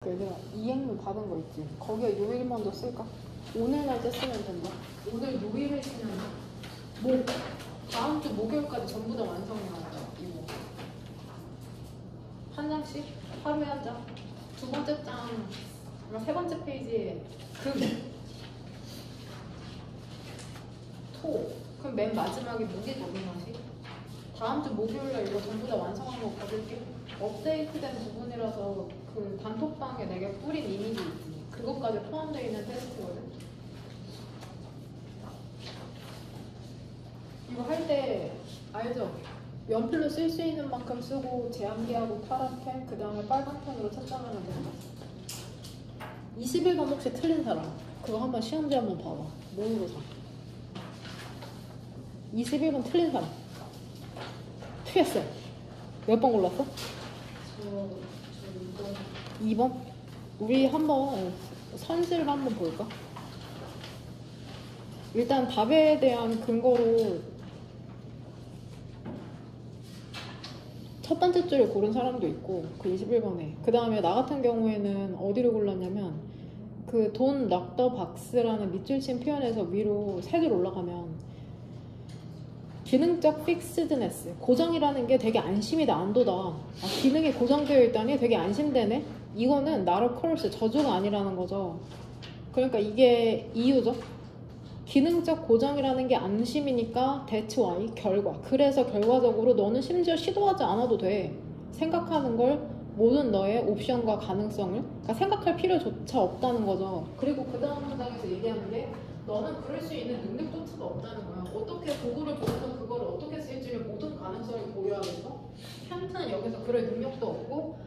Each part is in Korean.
얘들아, 이행률 받은 거 있지? 거기에 요일 먼저 쓸까? 오늘 날짜 쓰면 된다. 오늘 요일을 쓰면 뭐 다음 주 목요일까지 전부 다 완성해야 한다. 이거 한 장씩 하루에 한 장. 두 번째 장, 그러니까 세 번째 페이지에 금, 토. 그럼 맨 마지막에 무게 적응하시. 다음 주 목요일날 이거 전부 다 완성한 거 받을게. 업데이트된 부분이라서 그 단톡방에 내가 뿌린 이미지 있지. 그것까지 포함되어 있는 테스트거든. 이거 할 때 알죠? 연필로 쓸 수 있는 만큼 쓰고 제한기하고 파란 펜, 그 다음에 빨간 펜으로 채점하면 된다. 21번 혹시 틀린 사람 그거 한번 시험지 한번 봐봐. 모의고사 21번 틀린 사람 틀렸어요. 몇 번 골랐어? 저 2번? 우리 한번 선실을 한번 볼까? 일단 답에 대한 근거로 첫 번째 줄을 고른 사람도 있고 그 21번에 그 다음에 나 같은 경우에는 어디를 골랐냐면 그 돈 넉더 박스라는 밑줄 친 표현에서 위로 세 줄 올라가면 기능적 픽스드네스, 고정이라는 게 되게 안심이다, 안도다. 기능이 고정되어 있다니 되게 안심되네. 이거는 나로 커스, 저주가 아니라는 거죠. 그러니까 이게 이유죠. 기능적 고정이라는 게 안심이니까 that's why, 결과. 그래서 결과적으로 너는 심지어 시도하지 않아도 돼. 생각하는 걸 모든 너의 옵션과 가능성을, 그러니까 생각할 필요조차 없다는 거죠. 그리고 그 다음 문장에서 얘기하는 게 너는 그럴 수 있는 능력조차도 없다는 거야. 어떻게 도구를 보면서 그걸 어떻게 쓸지를 모든 가능성을 고려하겠어? 칸트는 여기서 그럴 능력도 없고,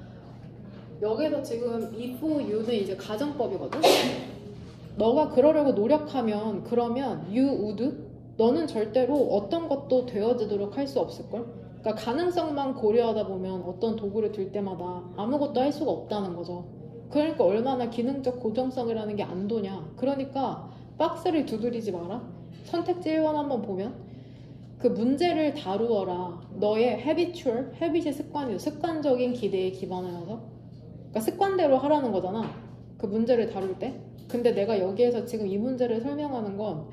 여기서 지금 if you는 이제 가정법이거든? 너가 그러려고 노력하면, 그러면 you would, 너는 절대로 어떤 것도 되어지도록 할 수 없을걸? 그러니까 가능성만 고려하다 보면 어떤 도구를 들 때마다 아무것도 할 수가 없다는 거죠. 그러니까 얼마나 기능적 고정성이라는 게 안도냐. 그러니까 박스를 두드리지 마라. 선택지 1번 한번 보면 그 문제를 다루어라. 너의 habitual, habit이 습관이죠. 습관적인 기대에 기반하여서, 그러니까 습관대로 하라는 거잖아. 그 문제를 다룰 때. 근데 내가 여기에서 지금 이 문제를 설명하는 건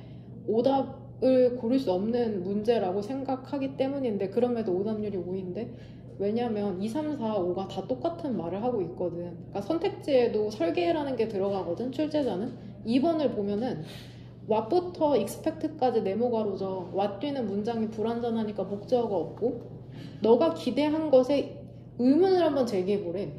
오답을 고를 수 없는 문제라고 생각하기 때문인데, 그럼에도 오답률이 5인데 왜냐면 2, 3, 4, 5가 다 똑같은 말을 하고 있거든. 그러니까 선택지에도 설계라는 게 들어가거든, 출제자는. 2번을 보면은 what부터 expect까지 네모가로죠. what 뒤는 문장이 불완전하니까 목적어가 없고, 너가 기대한 것에 의문을 한번 제기해보래.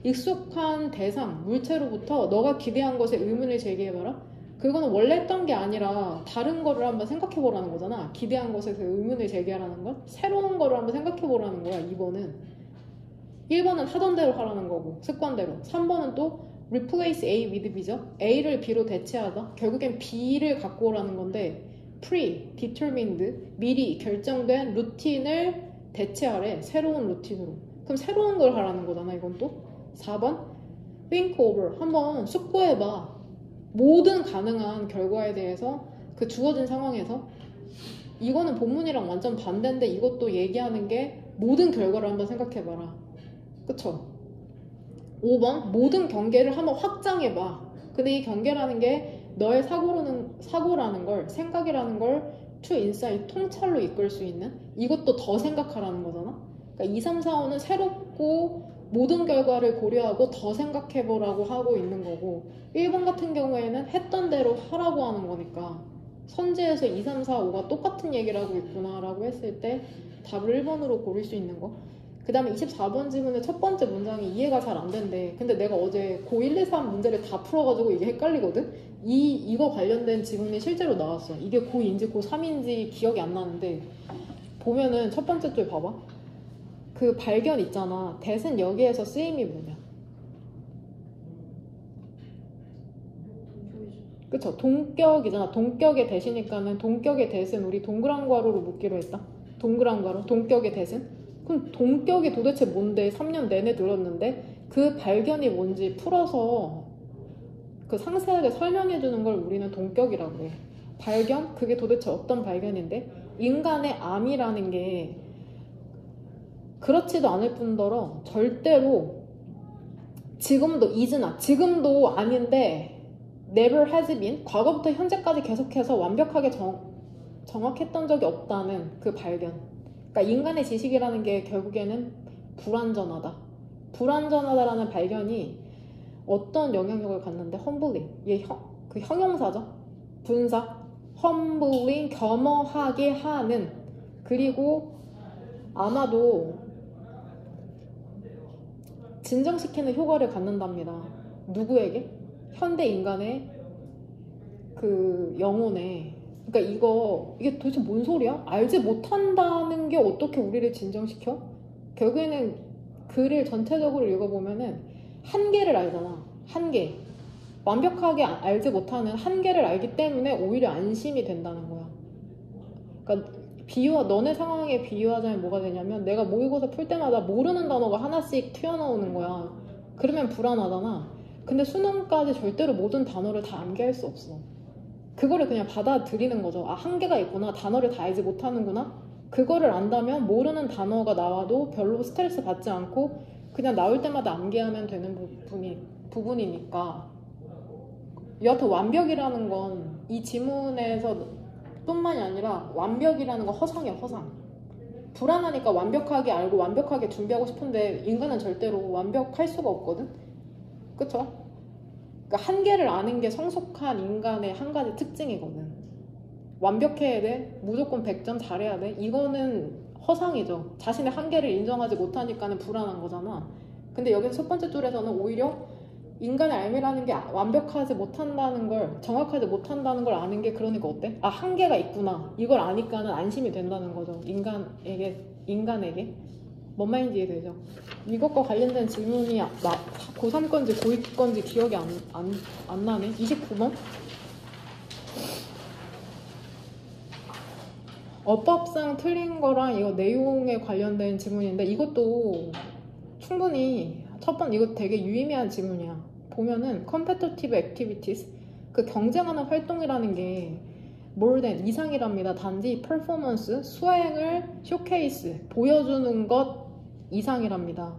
익숙한 대상, 물체로부터 너가 기대한 것에 의문을 제기해봐라. 그거는 원래 했던 게 아니라 다른 거를 한번 생각해보라는 거잖아. 기대한 것에 대해 의문을 제기하라는 건 새로운 거를 한번 생각해보라는 거야. 2번은 1번은 하던 대로 하라는 거고, 습관대로. 3번은 또 replace A with B죠. A를 B로 대체하다. 결국엔 B를 갖고 오라는 건데, predetermined, 미리 결정된 루틴을 대체하래. 새로운 루틴으로. 그럼 새로운 걸 하라는 거잖아. 이건 또 4번 think over, 한번 숙고해봐. 모든 가능한 결과에 대해서 그 주어진 상황에서. 이거는 본문이랑 완전 반대인데 이것도 얘기하는 게 모든 결과를 한번 생각해봐라. 그쵸? 5번 모든 경계를 한번 확장해봐. 근데 이 경계라는 게 너의 사고라는 걸, 생각이라는 걸 true insight, 통찰로 이끌 수 있는, 이것도 더 생각하라는 거잖아. 그러니까 2, 3, 4, 5는 새롭고 모든 결과를 고려하고 더 생각해보라고 하고 있는 거고, 1번 같은 경우에는 했던 대로 하라고 하는 거니까 선지에서 2, 3, 4, 5가 똑같은 얘기를 하고 있구나 라고 했을 때 답을 1번으로 고를 수 있는 거. 그 다음에 24번 질문의 첫 번째 문장이 이해가 잘 안 된대. 근데 내가 어제 고 1, 2, 3 문제를 다 풀어가지고 이게 헷갈리거든? 이거 관련된 질문이 실제로 나왔어. 이게 고2인지 고3인지 기억이 안 나는데, 보면은 첫 번째 줄 봐봐. 그 발견 있잖아. that은 여기에서 쓰임이 뭐냐? 그쵸? 동격이잖아. 동격의 that이니까는 동격의 that은 우리 동그란 괄호로 묻기로 했다. 동그란 괄호. 동격의 that은? 그럼 동격이 도대체 뭔데? 3년 내내 들었는데 그 발견이 뭔지 풀어서 그 상세하게 설명해 주는 걸 우리는 동격이라고 해. 발견? 그게 도대체 어떤 발견인데? 인간의 암이라는 게 그렇지도 않을 뿐더러 절대로 지금도 is나 지금도 아닌데 never has been 과거부터 현재까지 계속해서 완벽하게 정확했던 적이 없다는 그 발견. 그러니까 인간의 지식이라는 게 결국에는 불완전하다. 불완전하다라는 발견이 어떤 영향력을 갖는데 humbling, 그 형용사죠. 분사. humbling, 겸허하게 하는. 그리고 아마도 진정시키는 효과를 갖는답니다. 누구에게? 현대 인간의 그 영혼에. 그러니까 이게 도대체 뭔 소리야? 알지 못한다는 게 어떻게 우리를 진정시켜? 결국에는 글을 전체적으로 읽어보면은 한계를 알잖아. 한계. 완벽하게 알지 못하는 한계를 알기 때문에 오히려 안심이 된다는 거야. 그러니까 너네 상황에 비유하자면 뭐가 되냐면 내가 모의고사 풀 때마다 모르는 단어가 하나씩 튀어나오는 거야. 그러면 불안하잖아. 근데 수능까지 절대로 모든 단어를 다 암기할 수 없어. 그거를 그냥 받아들이는 거죠. 아, 한계가 있구나. 단어를 다 알지 못하는구나. 그거를 안다면 모르는 단어가 나와도 별로 스트레스 받지 않고 그냥 나올 때마다 암기하면 되는 부분이니까. 여하튼 완벽이라는 건 이 지문에서 뿐만이 아니라 완벽이라는 건 허상이야, 허상. 불안하니까 완벽하게 알고 완벽하게 준비하고 싶은데 인간은 절대로 완벽할 수가 없거든? 그쵸? 그러니까 한계를 아는 게 성숙한 인간의 한 가지 특징이거든. 완벽해야 돼? 무조건 100점 잘해야 돼? 이거는 허상이죠. 자신의 한계를 인정하지 못하니까는 불안한 거잖아. 근데 여기서 첫 번째 줄에서는 오히려 인간의 알미라는 게 완벽하지 못한다는 걸, 정확하지 못한다는 걸 아는 게 그러니까 어때? 아, 한계가 있구나. 이걸 아니까는 안심이 된다는 거죠. 인간에게. 뭔 말인지 이해되죠? 이것과 관련된 질문이 고3 건지 고2 건지 기억이 안 나네. 29번? 어법상 틀린 거랑 이거 내용에 관련된 질문인데 이것도 충분히 이거 되게 유의미한 질문이야. 보면은 competitive activities, 그 경쟁하는 활동이라는 게 more than 이상이랍니다. 단지 performance, 수행을 쇼케이스, 보여주는 것 이상이랍니다.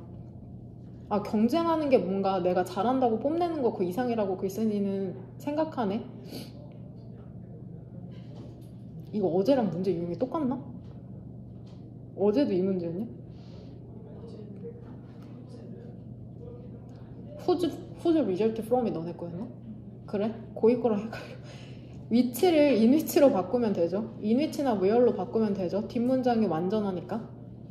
아, 경쟁하는 게 뭔가 내가 잘한다고 뽐내는 거 그 이상이라고 글쓴이는 생각하네. 이거 어제랑 문제 유형이 똑같나? 어제도 이 문제였냐? Who's result from이 너네 거였나? 그래? 고이 거랑 헷갈려. 위치를 인위치로 바꾸면 되죠. 인위치나 where로 바꾸면 되죠. 뒷문장이 완전하니까.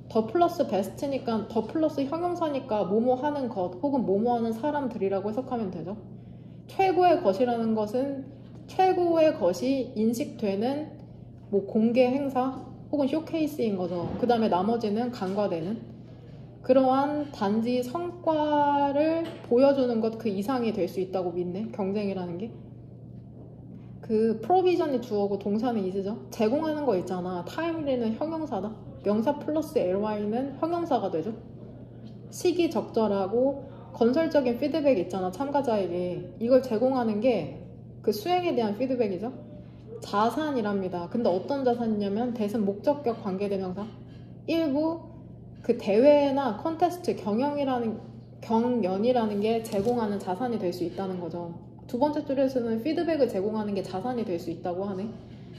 더 플러스 베스트니까, 더 플러스 형용사니까 뭐뭐 하는 것 혹은 뭐뭐 하는 사람들이라고 해석하면 되죠. 최고의 것이라는 것은 최고의 것이 인식되는 뭐 공개 행사 혹은 쇼케이스인 거죠. 그 다음에 나머지는 간과되는 그러한 단지 성과를 보여주는 것 그 이상이 될 수 있다고 믿네. 경쟁이라는 게. 그 프로비전이 주어고 동사는 is죠. 제공하는 거 있잖아. 타임리는 형용사다. 명사 플러스 ly는 형용사가 되죠. 시기적절하고 건설적인 피드백 있잖아. 참가자에게. 이걸 제공하는 게 그 수행에 대한 피드백이죠. 자산이랍니다. 근데 어떤 자산이냐면 대신 목적격 관계대명사. 일부 그 대회나 컨테스트 경연이라는 게 제공하는 자산이 될 수 있다는 거죠. 두 번째 줄에서는 피드백을 제공하는 게 자산이 될 수 있다고 하네.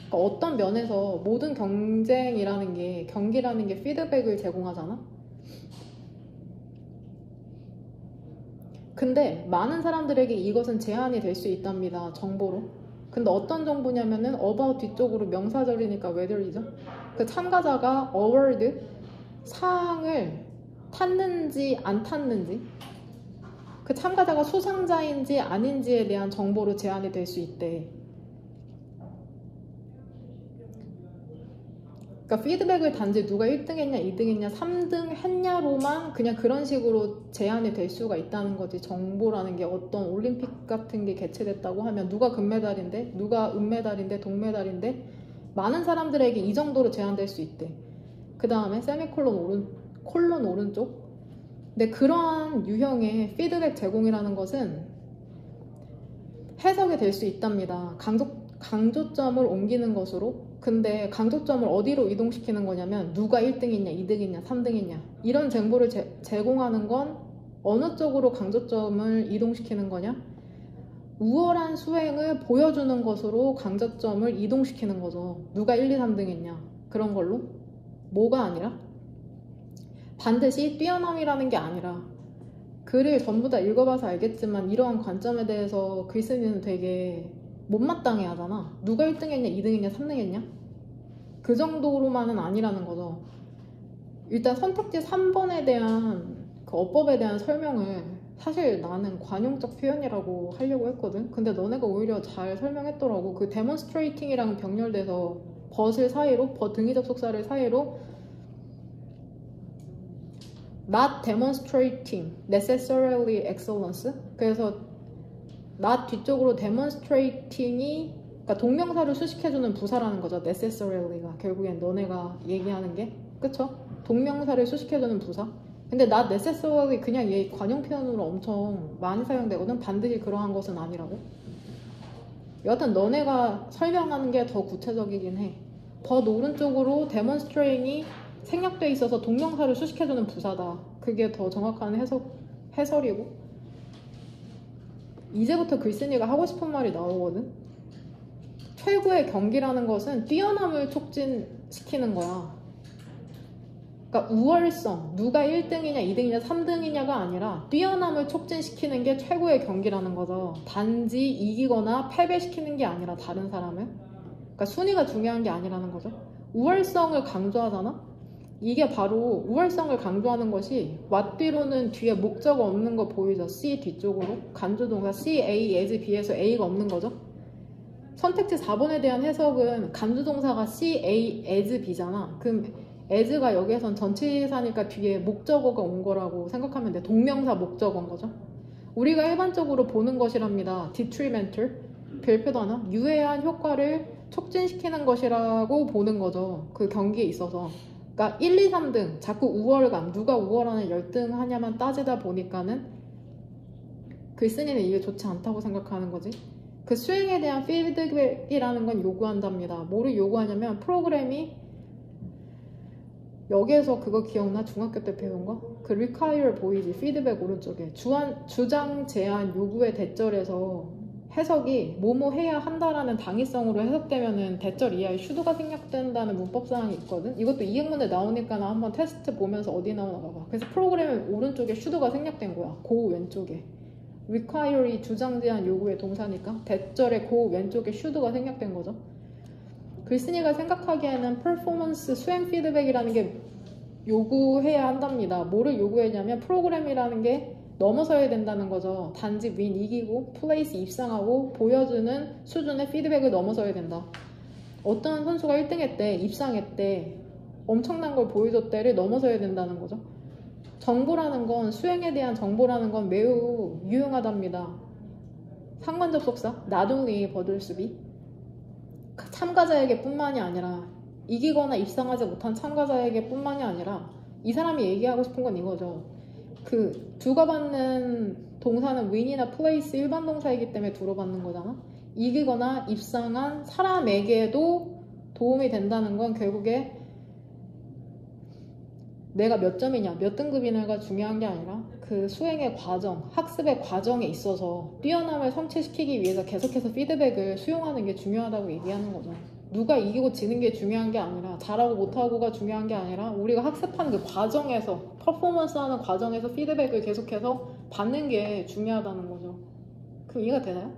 그러니까 어떤 면에서 모든 경기라는 게 피드백을 제공하잖아. 근데 많은 사람들에게 이것은 제한이 될 수 있답니다. 정보로. 근데 어떤 정보냐면은 about 뒤쪽으로 명사절이니까 whether이죠. 그 참가자가 award 상을 탔는지 안 탔는지, 그 참가자가 수상자인지 아닌지에 대한 정보로 제한이 될 수 있대. 그러니까 피드백을 단지 누가 1등 했냐, 2등 했냐, 3등 했냐로만 그냥 그런 식으로 제한이 될 수가 있다는 거지. 정보라는 게 어떤 올림픽 같은 게 개최됐다고 하면 누가 금메달인데, 누가 은메달인데, 동메달인데 많은 사람들에게 이 정도로 제한될 수 있대. 그 다음에 콜론 오른쪽. 근데 그러한 유형의 피드백 제공이라는 것은 해석이 될 수 있답니다. 강조점을 옮기는 것으로. 근데 강조점을 어디로 이동시키는 거냐면 누가 1등이냐, 2등이냐, 3등이냐 이런 정보를 제공하는 건 어느 쪽으로 강조점을 이동시키는 거냐? 우월한 수행을 보여주는 것으로 강조점을 이동시키는 거죠. 누가 1, 2, 3등 했냐 그런 걸로. 뭐가 아니라 반드시 뛰어남이라는 게 아니라, 글을 전부 다 읽어봐서 알겠지만 이러한 관점에 대해서 글쓴이는 되게 못마땅해 하잖아. 누가 1등 했냐 2등 했냐 3등 했냐 그 정도로만은 아니라는 거죠. 일단 선택지 3번에 대한 그 어법에 대한 설명을 사실 나는 관용적 표현이라고 하려고 했거든. 근데 너네가 오히려 잘 설명했더라고. 그 demonstrating이랑 병렬돼서 but을 사이로, but 등위 접속사를 사이로 not demonstrating necessarily excellence. 그래서 not 뒤쪽으로 demonstrating이 그러니까 동명사를 수식해주는 부사라는 거죠. necessarily가 결국엔 너네가 얘기하는 게 그쵸? 동명사를 수식해주는 부사. 근데 not necessarily 그냥 얘 관용 표현으로 엄청 많이 사용되거든. 반드시 그러한 것은 아니라고. 여하튼 너네가 설명하는 게 더 구체적이긴 해. but 오른쪽으로 demonstrating이 생략돼 있어서 동명사를 수식해주는 부사다. 그게 더 정확한 해설이고. 이제부터 글쓴이가 하고 싶은 말이 나오거든. 최고의 경기라는 것은 뛰어남을 촉진시키는 거야. 그러니까 우월성, 누가 1등이냐 2등이냐 3등이냐가 아니라 뛰어남을 촉진시키는 게 최고의 경기라는 거죠. 단지 이기거나 패배시키는 게 아니라 다른 사람을. 그러니까 순위가 중요한 게 아니라는 거죠. 우월성을 강조하잖아. 이게 바로 우월성을 강조하는 것이 what 뒤로는 뒤에 목적어 없는 거 보이죠? C 뒤쪽으로 간주동사 C, A, as, B에서 A가 없는 거죠. 선택지 4번에 대한 해석은 간주동사가 C, A, as, B잖아. 그럼 as가 여기에선 전치사니까 뒤에 목적어가 온 거라고 생각하면 돼. 동명사 목적어인 거죠. 우리가 일반적으로 보는 것이랍니다. detrimental, 별표 단어, 유해한 효과를 촉진시키는 것이라고 보는 거죠. 그 경기에 있어서. 그러니까 1, 2, 3등, 자꾸 우월감, 누가 우월하는 열등 하냐만 따지다 보니까는 글쓴이는 이게 좋지 않다고 생각하는 거지. 그 수행에 대한 피드백이라는 건 요구한답니다. 뭐를 요구하냐면 프로그램이 여기에서 그거 기억나? 중학교 때 배운 거? 그 require 보이지? 피드백 오른쪽에 주장, 제안, 요구의 대절에서 해석이 뭐뭐 해야 한다라는 당위성으로 해석되면은 대절 이하의 should가 생략된다는 문법사항이 있거든. 이것도 2학년에 나오니까 나 한번 테스트 보면서 어디 나오나 봐봐. 그래서 프로그램 오른쪽에 should가 생략된 거야. 고 왼쪽에 require이 주장, 제안, 요구의 동사니까 대절의 고 왼쪽에 should가 생략된 거죠. 글쓴이가 생각하기에는 퍼포먼스 수행 피드백이라는 게 요구해야 한답니다. 뭐를 요구했냐면 프로그램이라는 게 넘어서야 된다는 거죠. 단지 win 이기고 플레이스 입상하고 보여주는 수준의 피드백을 넘어서야 된다. 어떤 선수가 1등 했대, 입상했대, 엄청난 걸 보여줬대를 넘어서야 된다는 거죠. 정보라는 건, 수행에 대한 정보라는 건 매우 유용하답니다. 상관 접속사 not only but be 참가자에게 뿐만이 아니라 이기거나 입상하지 못한 참가자에게 뿐만이 아니라 이 사람이 얘기하고 싶은 건 이거죠. 그 주고받는 동사는 win이나 place 일반 동사이기 때문에 주로 받는 거잖아. 이기거나 입상한 사람에게도 도움이 된다는 건 결국에 내가 몇 점이냐 몇 등급이냐가 중요한 게 아니라 그 수행의 과정, 학습의 과정에 있어서 뛰어남을 성취시키기 위해서 계속해서 피드백을 수용하는 게 중요하다고 얘기하는 거죠. 누가 이기고 지는 게 중요한 게 아니라 잘하고 못하고가 중요한 게 아니라 우리가 학습하는 그 과정에서 퍼포먼스 하는 과정에서 피드백을 계속해서 받는 게 중요하다는 거죠. 그럼 이해가 되나요?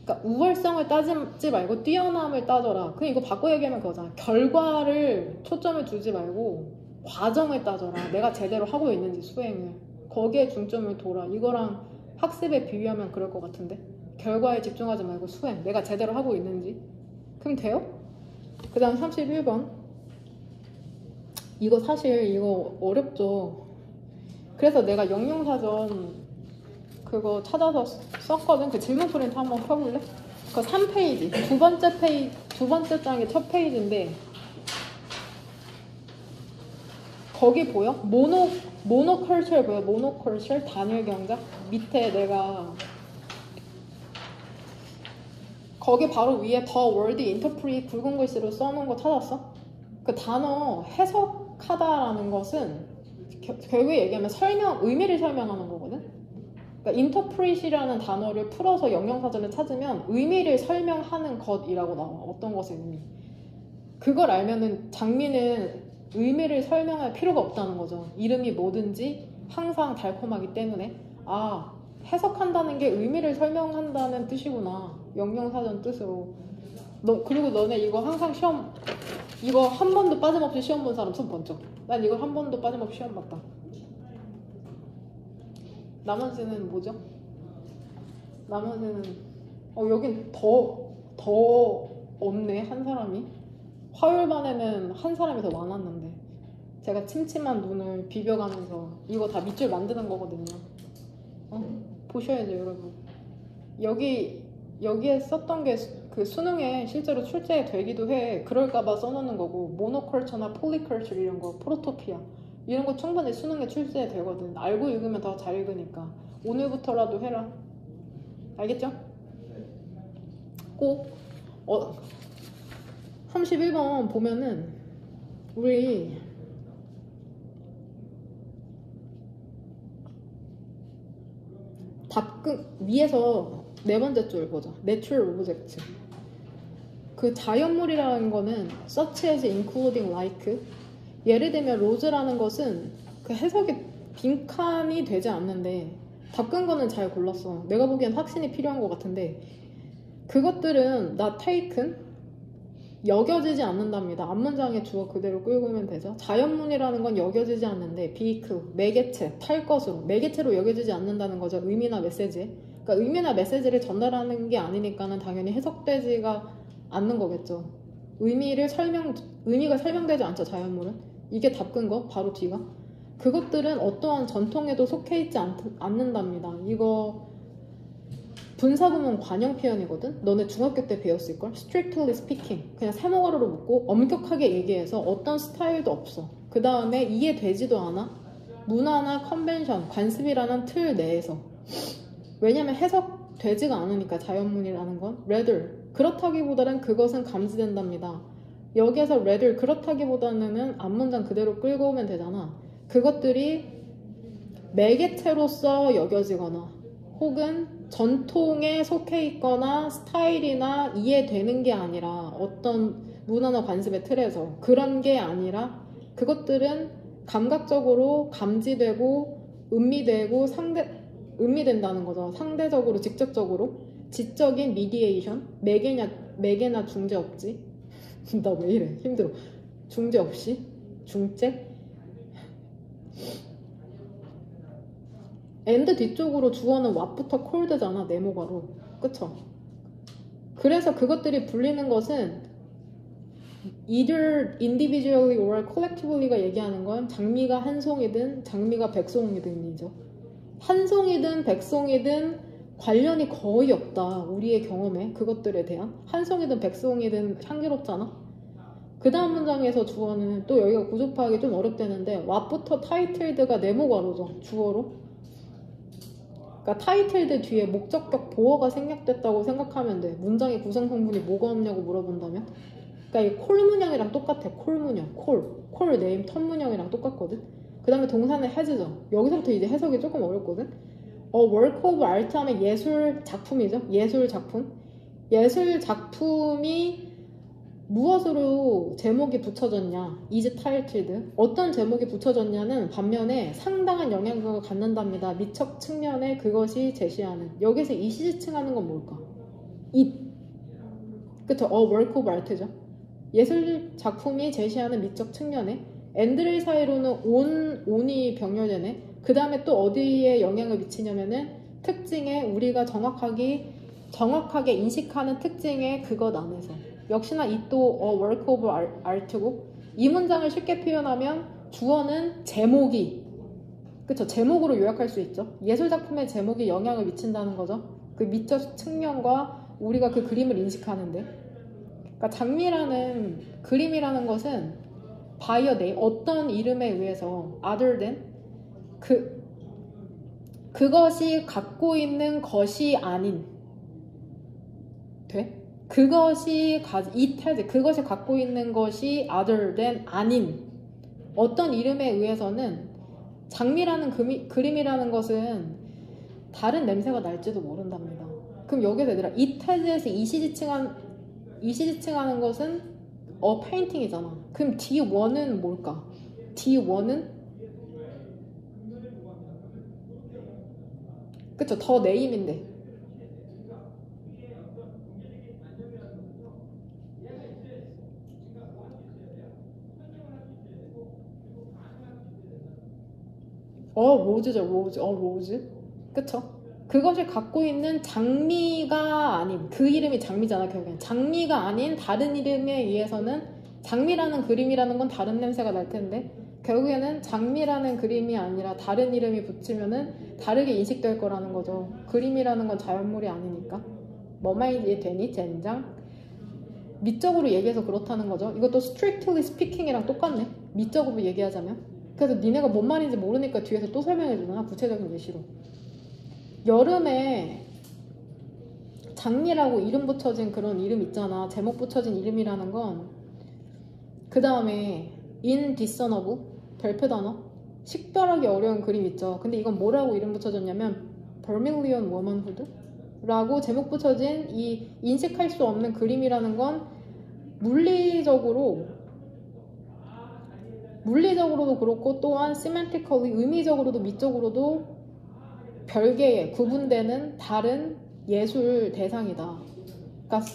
그러니까 우월성을 따지지 말고 뛰어남을 따져라. 그럼 이거 바꿔 얘기하면 그거잖아. 결과를 초점을 두지 말고 과정을 따져라. 내가 제대로 하고 있는지 수행을. 거기에 중점을 둬라. 이거랑 학습에 비유하면 그럴 것 같은데. 결과에 집중하지 말고 수행. 내가 제대로 하고 있는지. 그럼 돼요? 그 다음 31번. 이거 사실 이거 어렵죠. 그래서 내가 영영사전 그거 찾아서 썼거든. 그 질문 프린트 한번 펴볼래? 그 3페이지. 두 번째 장이 첫 페이지인데 거기 보여? 모노컬처 보여? 모노컬처 단일 경작? 밑에 내가 거기 바로 위에 더 월드 인터프리 굵은 글씨로 써놓은 거 찾았어? 그 단어 해석하다라는 것은 결국에 얘기하면 의미를 설명하는 거거든. 그러니까 interpret이라는 단어를 풀어서 영영사전을 찾으면 의미를 설명하는 것이라고 나와. 어떤 것의 의미. 그걸 알면은 장미는 의미를 설명할 필요가 없다는 거죠. 이름이 뭐든지 항상 달콤하기 때문에. 아, 해석한다는 게 의미를 설명한다는 뜻이구나. 영영사전 뜻으로. 그리고 너네 이거 항상 시험, 이거 한 번도 빠짐없이 시험 본 사람 손 번쩍. 난 이걸 한 번도 빠짐없이 시험 봤다. 나머지는 뭐죠? 나머지는 여긴 더 없네. 한 사람이. 화요일반에는 한 사람이 더 많았는데 제가 침침한 눈을 비벼가면서 이거 다 밑줄 만드는 거거든요. 보셔야죠 여러분. 여기에 썼던 게 그 수능에 실제로 출제 되기도 해. 그럴까봐 써놓는 거고, 모노컬처나 폴리컬처 이런 거, 프로토피아 이런 거 충분히 수능에 출제 되거든. 알고 읽으면 더 잘 읽으니까. 오늘부터라도 해라. 알겠죠? 꼭 31번 보면은 우리 답글 위에서 네 번째 줄 보자. Natural Object. 그 자연물이라는 거는 such as including like. 예를 들면 rose라는 것은 그 해석이 빈칸이 되지 않는데 답근 거는 잘 골랐어. 내가 보기엔 확신이 필요한 것 같은데 그것들은 not taken, 여겨지지 않는답니다. 앞문장의 주어 그대로 끌고 오면 되죠. 자연문이라는 건 여겨지지 않는데 vehicle, 매개체, 탈 것으로, 매개체로 여겨지지 않는다는 거죠. 의미나 메시지. 그러니까 의미나 메시지를 전달하는 게 아니니까는 당연히 해석되지가 않는 거겠죠. 의미가 설명되지 않죠. 자연물은. 이게 답근 거 바로 뒤가. 그것들은 어떠한 전통에도 속해 있지 않는답니다. 이거 분사구문 관형 표현이거든? 너네 중학교 때 배웠을걸? Strictly speaking. 그냥 세모가루로 묶고 엄격하게 얘기해서 어떤 스타일도 없어. 그 다음에 이해되지도 않아. 문화나 컨벤션, 관습이라는 틀 내에서. 왜냐면 해석되지가 않으니까 자연문이라는 건. rather. 그렇다기보다는 그것은 감지된답니다. 여기에서 rather 그렇다기보다는 앞문장 그대로 끌고 오면 되잖아. 그것들이 매개체로서 여겨지거나 혹은 전통에 속해 있거나 스타일이나 이해되는 게 아니라 어떤 문화나 관습의 틀에서 그런 게 아니라 그것들은 감각적으로 감지되고 음미된다는 거죠. 상대적으로 직접적으로 지적인 미디에이션 매개나 중재 없지. 나 왜 이래 힘들어. 중재 없이 중재 and 뒤쪽으로 주어는 what부터 cold잖아. 네모가로. 그쵸? 그래서 그것들이 불리는 것은 either individually or collectively가 얘기하는 건 장미가 한 송이든 장미가 백송이든이죠. 한 송이든 백송이든 관련이 거의 없다. 우리의 경험에 그것들에 대한. 한 송이든 백송이든 향기롭잖아. 그 다음 문장에서 주어는 또 여기가 구조파하기 좀 어렵대는데 what부터 titled가 네모가로죠. 주어로. 그러니까 타이틀드 뒤에 목적격 보어가 생략됐다고 생각하면 돼. 문장의 구성 성분이 뭐가 없냐고 물어본다면. 그러니까 이 콜 문형이랑 똑같아. 콜 문형. 콜 네임 턴 문형이랑 똑같거든. 그 다음에 동사는 has죠. 여기서부터 이제 해석이 조금 어렵거든. work of art 하면 예술 작품이죠. 예술 작품. 예술 작품이 무엇으로 제목이 붙여졌냐? is titled. 어떤 제목이 붙여졌냐는 반면에 상당한 영향력을 갖는답니다. 미적 측면에 그것이 제시하는. 여기서 이시 지칭하는 건 뭘까? it. 그쵸? work of art죠. 예술 작품이 제시하는 미적 측면에 and를 사이로는 on이 병렬되네. 그 다음에 또 어디에 영향을 미치냐면은 특징에 우리가 정확하게 인식하는 특징의 그것 안에서. 역시나 이 또 work of art고 이 문장을 쉽게 표현하면 주어는 제목이 그쵸 제목으로 요약할 수 있죠. 예술작품의 제목이 영향을 미친다는 거죠. 그 미적 측면과 우리가 그 그림을 인식하는데 그러니까 장미라는 그림이라는 것은 by a name 어떤 이름에 의해서 other than 그것이 갖고 있는 것이 아닌 돼? 그것이 갖고 있는 것이 other than 아닌 어떤 이름에 의해서는 장미라는 그림이라는 것은 다른 냄새가 날지도 모른답니다. 그럼 여기서 얘들아 이태즈에서 이시지칭하는 것은 페인팅이잖아. 그럼 D1은 뭘까? D1은 그쵸, 더 네임인데 로즈죠. 로즈. 그쵸? 그것을 갖고 있는 장미가 아닌, 그 이름이 장미잖아, 결국엔. 장미가 아닌 다른 이름에 의해서는 장미라는 그림이라는 건 다른 냄새가 날 텐데, 결국에는 장미라는 그림이 아니라 다른 이름이 붙이면은 다르게 인식될 거라는 거죠. 그림이라는 건 자연물이 아니니까. 뭔 말인지 되니? 젠장? 미적으로 얘기해서 그렇다는 거죠. 이것도 strictly speaking이랑 똑같네. 미적으로 얘기하자면. 그래서 니네가 뭔 말인지 모르니까 뒤에서 또 설명해주잖아. 구체적인 예시로. 여름에 장미라고 이름 붙여진 그런 이름 있잖아. 제목 붙여진 이름이라는 건 그 다음에 indiscernible 별표 단어 식별하기 어려운 그림 있죠. 근데 이건 뭐라고 이름 붙여졌냐면 Vermilion Womanhood 라고 제목 붙여진 이 인식할 수 없는 그림이라는 건 물리적으로도 그렇고 또한 semantically 의미적으로도 미적으로도 별개의 구분되는 다른 예술 대상이다. 그러니까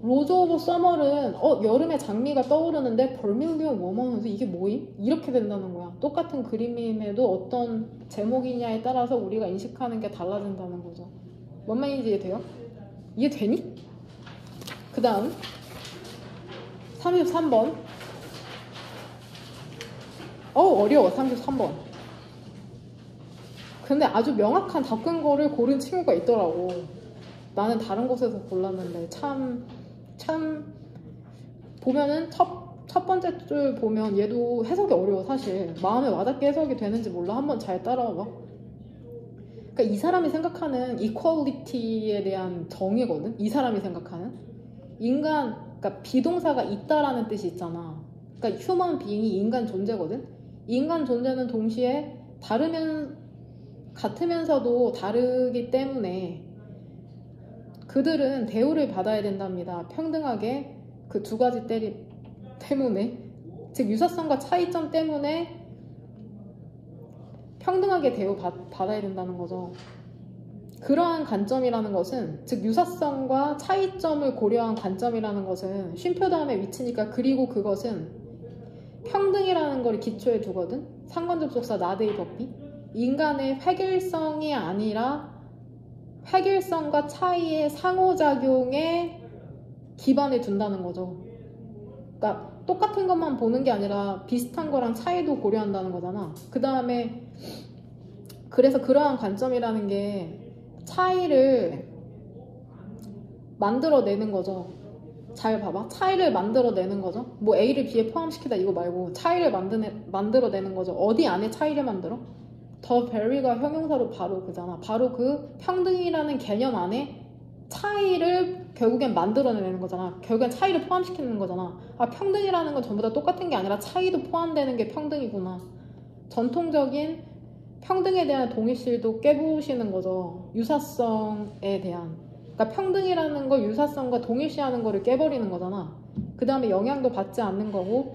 로즈 오브 서머는 여름에 장미가 떠오르는데 벌밀리언 워먼은 이게 뭐임? 이렇게 된다는 거야. 똑같은 그림임에도 어떤 제목이냐에 따라서 우리가 인식하는 게 달라진다는 거죠. 뭔 말인지 이해돼요? 이해되니? 그 다음 33번 어려워. 33번. 근데 아주 명확한 답근 거를 고른 친구가 있더라고. 나는 다른 곳에서 골랐는데 참 보면은 첫 번째 줄 보면 얘도 해석이 어려워. 사실 마음에 와닿게 해석이 되는지 몰라. 한번 잘 따라와봐. 그러니까 이 사람이 생각하는 이퀄리티에 대한 정의거든. 이 사람이 생각하는 그러니까 비동사가 있다라는 뜻이 있잖아. 그러니까 휴먼 비잉이 인간 존재거든. 인간 존재는 동시에 같으면서도 다르기 때문에 그들은 대우를 받아야 된답니다. 평등하게 그 두 가지 때문에 즉 유사성과 차이점 때문에 평등하게 대우받아야 된다는 거죠. 그러한 관점이라는 것은 즉 유사성과 차이점을 고려한 관점이라는 것은 쉼표 다음에 위치니까 그리고 그것은 평등이라는 걸 기초에 두거든. 상관접속사 나데이 법비 인간의 획일성이 아니라 획일성과 차이의 상호작용에 기반을 둔다는 거죠. 그러니까 똑같은 것만 보는 게 아니라 비슷한 거랑 차이도 고려한다는 거잖아. 그 다음에 그래서 그러한 관점이라는 게 차이를 만들어내는 거죠. 잘 봐봐. 차이를 만들어내는 거죠. 뭐 A를 B에 포함시키다 이거 말고 차이를 만들어내는 거죠. 어디 안에 차이를 만들어? 더 베리가 형용사로 바로 그잖아. 바로 그 평등이라는 개념 안에 차이를 결국엔 만들어내는 거잖아. 결국엔 차이를 포함시키는 거잖아. 평등이라는 건 전부 다 똑같은 게 아니라 차이도 포함되는 게 평등이구나. 전통적인 평등에 대한 동일시도 깨부시는 거죠. 유사성에 대한. 그러니까 평등이라는 걸 유사성과 동일시하는 거를 깨버리는 거잖아. 그 다음에 영향도 받지 않는 거고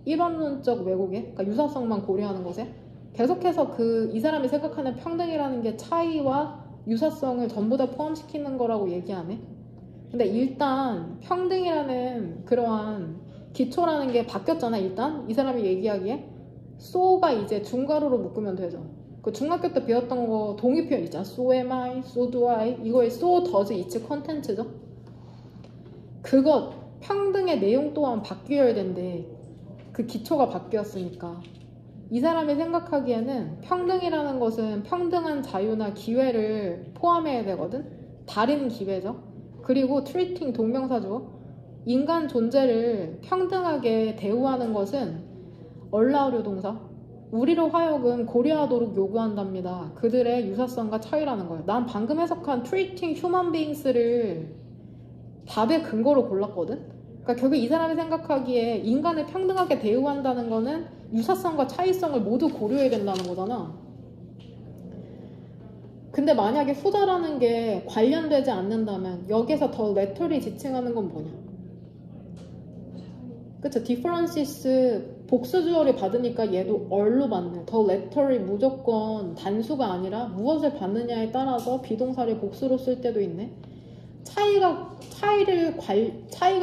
일원론적 왜곡에, 그러니까 유사성만 고려하는 것에 계속해서 이 사람이 생각하는 평등이라는 게 차이와 유사성을 전부 다 포함시키는 거라고 얘기하네. 근데 일단 평등이라는 그러한 기초라는 게 바뀌었잖아. 일단 이 사람이 얘기하기에 so가 이제 중괄호로 묶으면 되죠. 그 중학교 때 배웠던 거 동의 표현 있잖아. so am I, so do I. 이거의 so, does, is 컨텐츠죠. 그것 평등의 내용 또한 바뀌어야 된대. 그 기초가 바뀌었으니까. 이 사람이 생각하기에는 평등이라는 것은 평등한 자유나 기회를 포함해야 되거든. 다른 기회죠. 그리고 treating 동명사죠. 인간 존재를 평등하게 대우하는 것은 allow 동사 우리로 하여금 고려하도록 요구한답니다. 그들의 유사성과 차이라는 거예요. 난 방금 해석한 treating human beings를 답의 근거로 골랐거든. 그러니까 결국 이 사람이 생각하기에 인간을 평등하게 대우한다는 거는 유사성과 차이성을 모두 고려해야 된다는 거잖아. 근데 만약에 후자라는 게 관련되지 않는다면 여기서 더 레터리 지칭하는 건 뭐냐? 그쵸? 디퍼런시스 복수주어를 받으니까 얘도 얼로 받네. 더 레터리 무조건 단수가 아니라 무엇을 받느냐에 따라서 비동사를 복수로 쓸 때도 있네. 차이가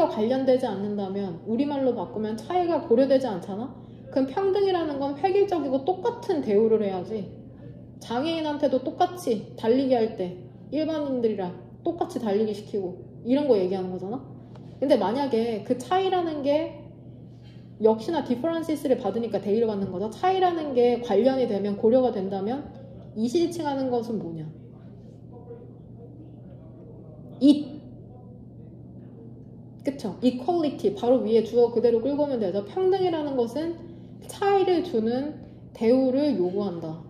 관련되지 않는다면 우리말로 바꾸면 차이가 고려되지 않잖아? 그럼 평등이라는 건 획일적이고 똑같은 대우를 해야지. 장애인한테도 똑같이 달리기 할 때 일반인들이랑 똑같이 달리기 시키고 이런 거 얘기하는 거잖아? 근데 만약에 그 차이라는 게 역시나 디퍼런시스를 받으니까 대의를 받는 거죠. 차이라는 게 관련이 되면 고려가 된다면 이시지칭하는 것은 뭐냐? 그쵸? equality 바로 위에 주어 그대로 끌고 오면 되죠. 평등이라는 것은 차이를 주는 대우를 요구한다.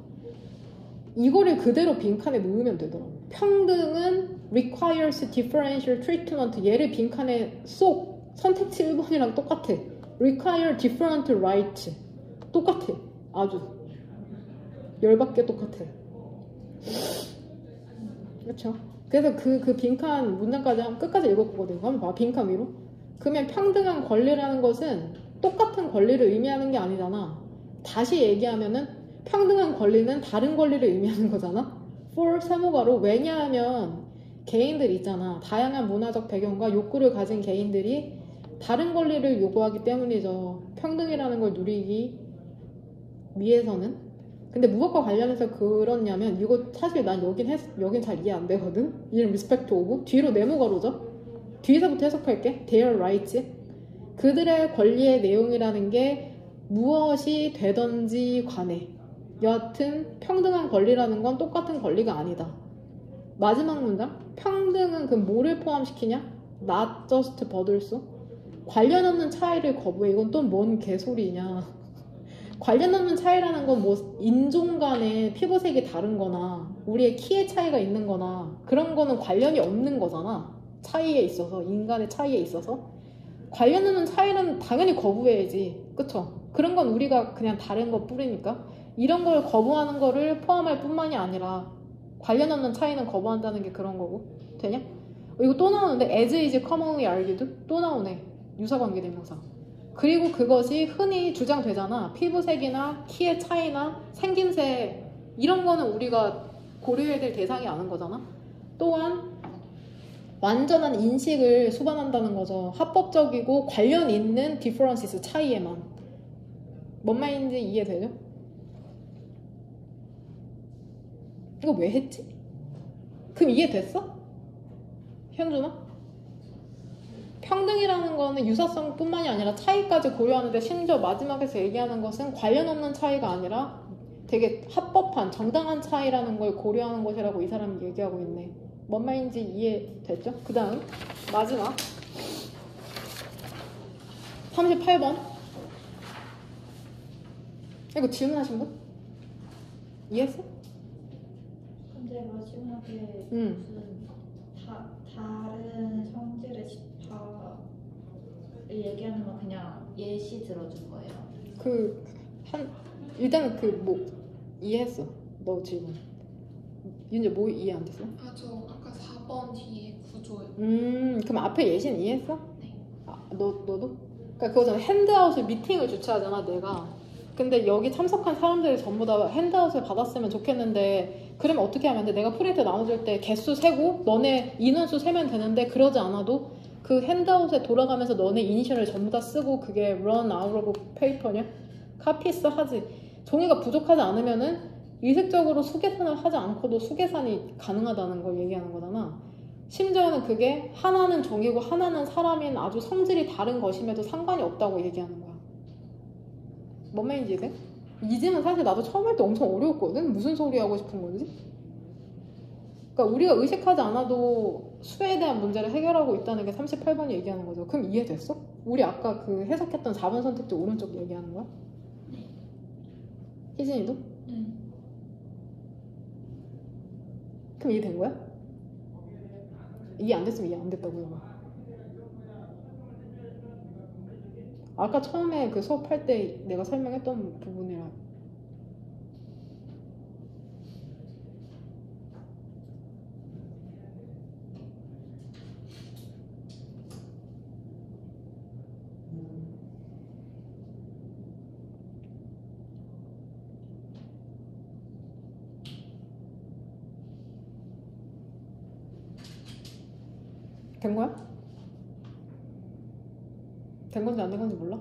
이거를 그대로 빈칸에 넣으면 되더라고. 평등은 requires differential treatment. 얘를 빈칸에 쏙 선택지 1번이랑 똑같아. require different rights. 똑같아. 아주 열받게 똑같아. 그렇죠? 그래서 그 빈칸 문장까지 한번 끝까지 읽어보거든요. 한번 봐. 빈칸 위로. 그러면 평등한 권리라는 것은 똑같은 권리를 의미하는 게 아니잖아. 다시 얘기하면은 평등한 권리는 다른 권리를 의미하는 거잖아. for 세모가로. 왜냐하면 개인들 있잖아. 다양한 문화적 배경과 욕구를 가진 개인들이 다른 권리를 요구하기 때문이죠. 평등이라는 걸 누리기 위해서는. 근데 무엇과 관련해서 그렇냐면 이거 사실 난 여긴 잘 이해 안 되거든. in respect of 뒤로 네모가로죠. 뒤에서부터 해석할게. their rights. 그들의 권리의 내용이라는 게 무엇이 되든지 간에 여하튼 평등한 권리라는 건 똑같은 권리가 아니다. 마지막 문장. 평등은 그 뭐를 포함시키냐? not just butter's. 관련 없는 차이를 거부해. 이건 또 뭔 개소리냐. 관련 없는 차이라는 건 뭐 인종 간의 피부색이 다른 거나 우리의 키의 차이가 있는 거나 그런 거는 관련이 없는 거잖아. 차이에 있어서, 인간의 차이에 있어서. 관련 없는 차이는 당연히 거부해야지. 그쵸? 그런 건 우리가 그냥 다른 거 뿌리니까. 이런 걸 거부하는 거를 포함할 뿐만이 아니라 관련 없는 차이는 거부한다는 게 그런 거고. 되냐? 이거 또 나오는데 as is commonly argued 또 나오네. 유사관계대명사. 그리고 그것이 흔히 주장되잖아. 피부색이나 키의 차이나 생김새 이런 거는 우리가 고려해야 될 대상이 아닌 거잖아. 또한 완전한 인식을 수반한다는 거죠. 합법적이고 관련 있는 differences 차이에만. 뭔 말인지 이해되죠? 이거 왜 했지? 그럼 이해됐어? 현준아? 평등이라는 거는 유사성 뿐만이 아니라 차이까지 고려하는데 심지어 마지막에서 얘기하는 것은 관련 없는 차이가 아니라 되게 합법한 정당한 차이라는 걸 고려하는 것이라고 이 사람이 얘기하고 있네. 뭔 말인지 이해됐죠? 그 다음 마지막 38번. 이거 질문하신 분? 이해했어? 근데 마지막에 무슨 다른 성질의 집합을 얘기하는 건 그냥 예시 들어준 거예요. 일단 이해했어. 너 질문. 윤재 뭐 이해 안 됐어? 저 아까 4번 뒤에 구조요. 그럼 앞에 예시는 이해했어? 네. 너도? 그러니까 그거잖아. 핸드아웃을 미팅을 주최하잖아, 내가. 근데 여기 참석한 사람들이 전부 다 핸드아웃을 받았으면 좋겠는데 그러면 어떻게 하면 돼? 내가 프린트 나눠줄 때 개수 세고 너네 인원수 세면 되는데 그러지 않아도 그 핸드아웃에 돌아가면서 너네 이니셜을 전부 다 쓰고 그게 run out of paper냐? 카피스 하지. 종이가 부족하지 않으면은 의식적으로 수계산을 하지 않고도 수계산이 가능하다는 걸 얘기하는 거잖아. 심지어는 그게 하나는 종이고 하나는 사람인 아주 성질이 다른 것임에도 상관이 없다고 얘기하는 거야. 뭔 말인지 이제? 이 질문 사실 나도 처음 할 때 엄청 어려웠거든? 무슨 소리 하고 싶은 건지? 그러니까 우리가 의식하지 않아도 수에 대한 문제를 해결하고 있다는 게 38번이 얘기하는 거죠. 그럼 이해됐어? 우리 아까 그 해석했던 4번 선택지 오른쪽 얘기하는 거야? 네. 희진이도? 네. 그럼 이해된 거야? 이해 안 됐으면 이해 안 됐다고 해봐. 아까 처음에 그 수업할 때 내가 설명했던 부분이라. 된 거야? 된 건지 안 된 건지 몰라?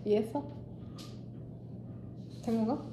이해했어? 된 건가?